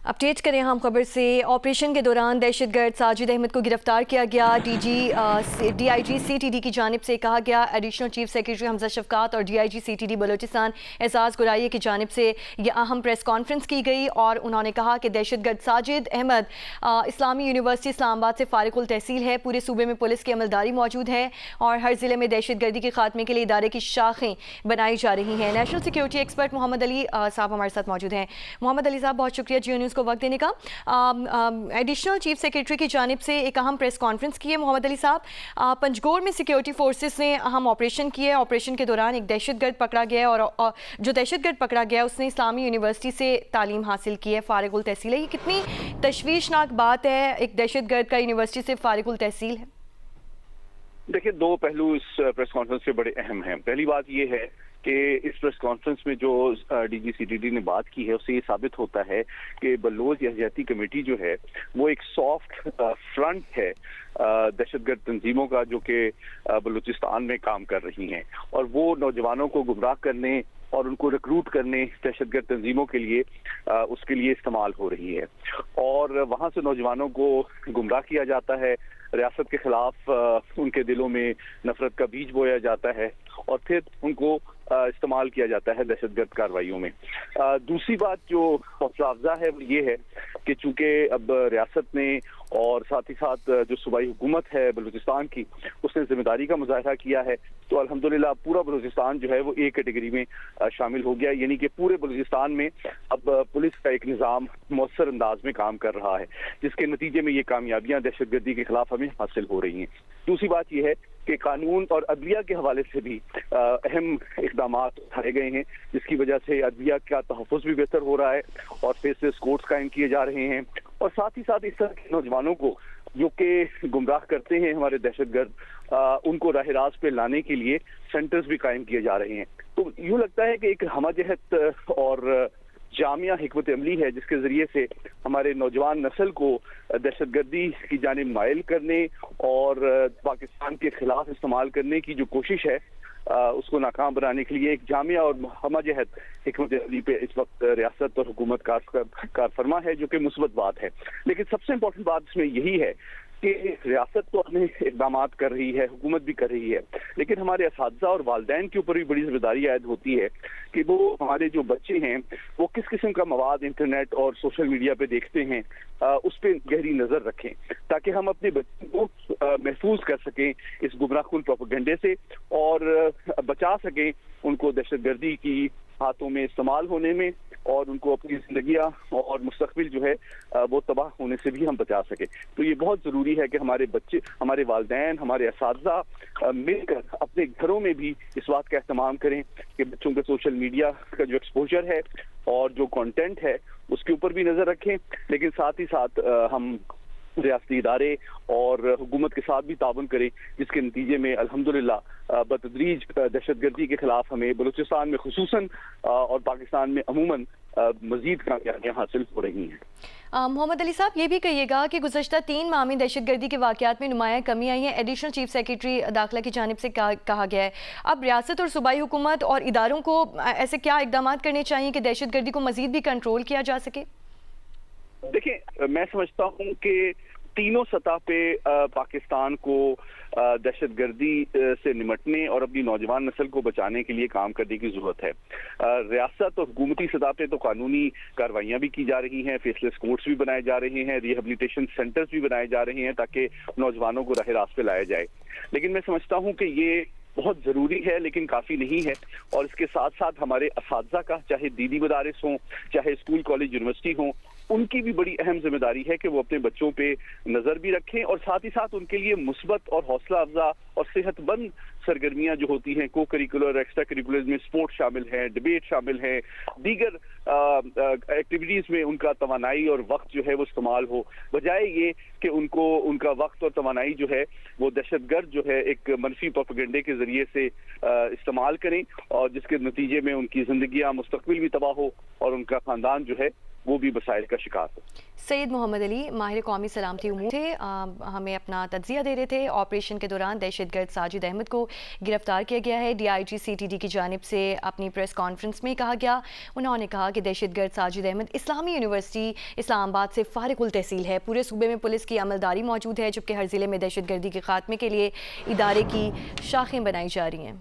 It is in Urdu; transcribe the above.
اپڈیٹ کریں ہم خبر سے۔ آپریشن کے دوران دہشت گرد ساجد احمد کو گرفتار کیا گیا۔ D I G C T D کی جانب سے کہا گیا، additional chief secretary Hamza Shafqat اور D I G C T D Balochistan Aizaz Goraya کی جانب سے یہ اہم پریس کانفرنس کی گئی اور انہوں نے کہا کہ دہشت گرد ساجد احمد اسلامی یونیورسٹی اسلام آباد سے فارغ التحصیل ہے۔ پورے صوبے میں پولیس کی عملداری موجود ہے اور ہر ضلع میں دہشت گردی کے خاتمے کے لیے ادارے کی شاخیں بنائی جا رہی ہیں۔ نیشنل سیکیورٹی ایکسپرٹ محمد علی صاحب ہمارے ساتھ موجود ہیں۔ محمد علی صاحب، بہت شکریہ جیو نیوز کو وقت دینے کا۔ ایڈیشنل چیف سیکرٹری کی جانب سے ایک اہم پریس کانفرنس کی ہے۔ محمد علی صاحب، پنجگور میں سیکیورٹی فورسز نے اہم آپریشن کیے۔ آپریشن کے دوران ایک دہشت گرد پکڑا گیا اور جو دہشت گرد پکڑا گیا اس نے اسلامی یونیورسٹی سے تعلیم حاصل کی ہے، فارغ التحصیل ہے۔ یہ کتنی تشویشناک بات ہے، ایک دہشت گرد کا یونیورسٹی سے فارغ التحصیل ہے؟ دیکھیں، دو پہلو اس پریس کانفرنس کے بڑے اہم ہیں۔ پہلی بات یہ ہے کہ اس پریس کانفرنس میں جو D G C T D نے بات کی ہے اس سے یہ ثابت ہوتا ہے کہ بلوچ یکجہتی کمیٹی جو ہے وہ ایک سافٹ فرنٹ ہے دہشت گرد تنظیموں کا، جو کہ بلوچستان میں کام کر رہی ہیں، اور وہ نوجوانوں کو گمراہ کرنے اور ان کو ریکروٹ کرنے دہشت گرد تنظیموں کے لیے اس کے لیے استعمال ہو رہی ہے، اور وہاں سے نوجوانوں کو گمراہ کیا جاتا ہے، ریاست کے خلاف ان کے دلوں میں نفرت کا بیج بویا جاتا ہے اور پھر ان کو استعمال کیا جاتا ہے دہشت گرد کارروائیوں میں۔ دوسری بات جو حوصلہ افزا ہے وہ یہ ہے کہ چونکہ اب ریاست نے اور ساتھ ہی ساتھ جو صوبائی حکومت ہے بلوچستان کی، اس نے ذمہ داری کا مظاہرہ کیا ہے، تو الحمدللہ پورا بلوچستان جو ہے وہ ایک کیٹیگری میں شامل ہو گیا، یعنی کہ پورے بلوچستان میں اب پولیس کا ایک نظام مؤثر انداز میں کام کر رہا ہے، جس کے نتیجے میں یہ کامیابیاں دہشت گردی کے خلاف ہمیں حاصل ہو رہی ہیں۔ دوسری بات یہ ہے کہ قانون اور عدلیہ کے حوالے سے بھی اہم اقدامات اٹھائے گئے ہیں، جس کی وجہ سے عدلیہ کا تحفظ بھی بہتر ہو رہا ہے اور فیس لیس کورٹس قائم کیے جا رہے ہیں، اور ساتھ ہی ساتھ اس طرح کے نوجوانوں کو جو کہ گمراہ کرتے ہیں ہمارے دہشت گرد، ان کو راہ راست پہ لانے کے لیے سینٹرز بھی قائم کیے جا رہے ہیں۔ تو یوں لگتا ہے کہ ایک ہمہ جہت اور جامعہ حکمت عملی ہے، جس کے ذریعے سے ہمارے نوجوان نسل کو دہشت گردی کی جانب مائل کرنے اور پاکستان کے خلاف استعمال کرنے کی جو کوشش ہے اس کو ناکام بنانے کے لیے ایک جامعہ اور ہمہ جہت حکمت عملی پہ اس وقت ریاست اور حکومت کار فرما ہے، جو کہ مثبت بات ہے۔ لیکن سب سے امپورٹنٹ بات اس میں یہی ہے کہ ریاست تو اپنے اقدامات کر رہی ہے، حکومت بھی کر رہی ہے، لیکن ہمارے اساتذہ اور والدین کے اوپر بھی بڑی ذمہ داری عائد ہوتی ہے کہ وہ ہمارے جو بچے ہیں وہ کس قسم کا مواد انٹرنیٹ اور سوشل میڈیا پہ دیکھتے ہیں، اس پہ گہری نظر رکھیں، تاکہ ہم اپنے بچوں کو محفوظ کر سکیں اس گمراہ کن پروپیگنڈے سے اور بچا سکیں ان کو دہشت گردی کی ہاتھوں میں استعمال ہونے میں، اور ان کو اپنی زندگیاں اور مستقبل جو ہے وہ تباہ ہونے سے بھی ہم بچا سکیں۔ تو یہ بہت ضروری ہے کہ ہمارے بچے، ہمارے والدین، ہمارے اساتذہ مل کر اپنے گھروں میں بھی اس بات کا اہتمام کریں کہ بچوں کے سوشل میڈیا کا جو ایکسپوجر ہے اور جو کنٹینٹ ہے اس کے اوپر بھی نظر رکھیں، لیکن ساتھ ہی ساتھ ہم ریاستی ادارے اور حکومت کے ساتھ بھی تعاون کریں، جس کے نتیجے میں الحمدللہ بتدریج دہشت گردی کے خلاف ہمیں بلوچستان میں خصوصاً اور پاکستان میں عموماً مزید کامیابیاں حاصل ہو رہی ہیں۔ محمد علی صاحب، یہ بھی کہیے گا کہ گزشتہ 3 ماہ میں دہشت گردی کے واقعات میں نمایاں کمی آئی ہے، ایڈیشنل چیف سیکرٹری داخلہ کی جانب سے کہا گیا ہے۔ اب ریاست اور صوبائی حکومت اور اداروں کو ایسے کیا اقدامات کرنے چاہیے کہ دہشت گردی کو مزید بھی کنٹرول کیا جا سکے؟ دیکھیں، میں سمجھتا ہوں کہ تینوں سطح پہ پاکستان کو دہشت گردی سے نمٹنے اور اپنی نوجوان نسل کو بچانے کے لیے کام کرنے کی ضرورت ہے۔ ریاست اور حکومتی سطح پہ تو قانونی کارروائیاں بھی کی جا رہی ہیں، فیس لیس کورٹس بھی بنائے جا رہے ہیں، ریہیبلیٹیشن سینٹرز بھی بنائے جا رہے ہیں تاکہ نوجوانوں کو راہ راست پہ لایا جائے، لیکن میں سمجھتا ہوں کہ یہ بہت ضروری ہے لیکن کافی نہیں ہے، اور اس کے ساتھ ساتھ ہمارے اساتذہ کا، چاہے دینی مدارس ہوں، چاہے اسکول کالج یونیورسٹی ہوں، ان کی بھی بڑی اہم ذمہ داری ہے کہ وہ اپنے بچوں پہ نظر بھی رکھیں اور ساتھ ہی ساتھ ان کے لیے مثبت اور حوصلہ افزا اور صحت مند سرگرمیاں جو ہوتی ہیں، کو کریکولر ایکسٹرا کریکولر میں سپورٹ شامل ہیں، ڈبیٹ شامل ہیں، دیگر ایکٹیویٹیز میں ان کا توانائی اور وقت جو ہے وہ استعمال ہو، بجائے یہ کہ ان کو ان کا وقت اور توانائی جو ہے وہ دہشت گرد جو ہے ایک منفی پروپیگنڈے کے ذریعے سے استعمال کریں، اور جس کے نتیجے میں ان کی زندگیاں، مستقبل بھی تباہ ہو اور ان کا خاندان جو ہے وہ بھی مسائل کا شکار ہو۔ سید محمد علی ماہر قومی سلامتی امور تھے، ہمیں اپنا تجزیہ دے رہے تھے۔ آپریشن کے دوران دہشت گرد ساجد احمد کو گرفتار کیا گیا ہے، DIG CTD کی جانب سے اپنی پریس کانفرنس میں کہا گیا۔ انہوں نے کہا کہ دہشت گرد ساجد احمد اسلامی یونیورسٹی اسلام آباد سے فارغ التحصیل ہے، پورے صوبے میں پولیس کی عملداری موجود ہے، جبکہ ہر ضلع میں دہشت گردی کے خاتمے کے لیے ادارے کی شاخیں بنائی جا رہی ہیں۔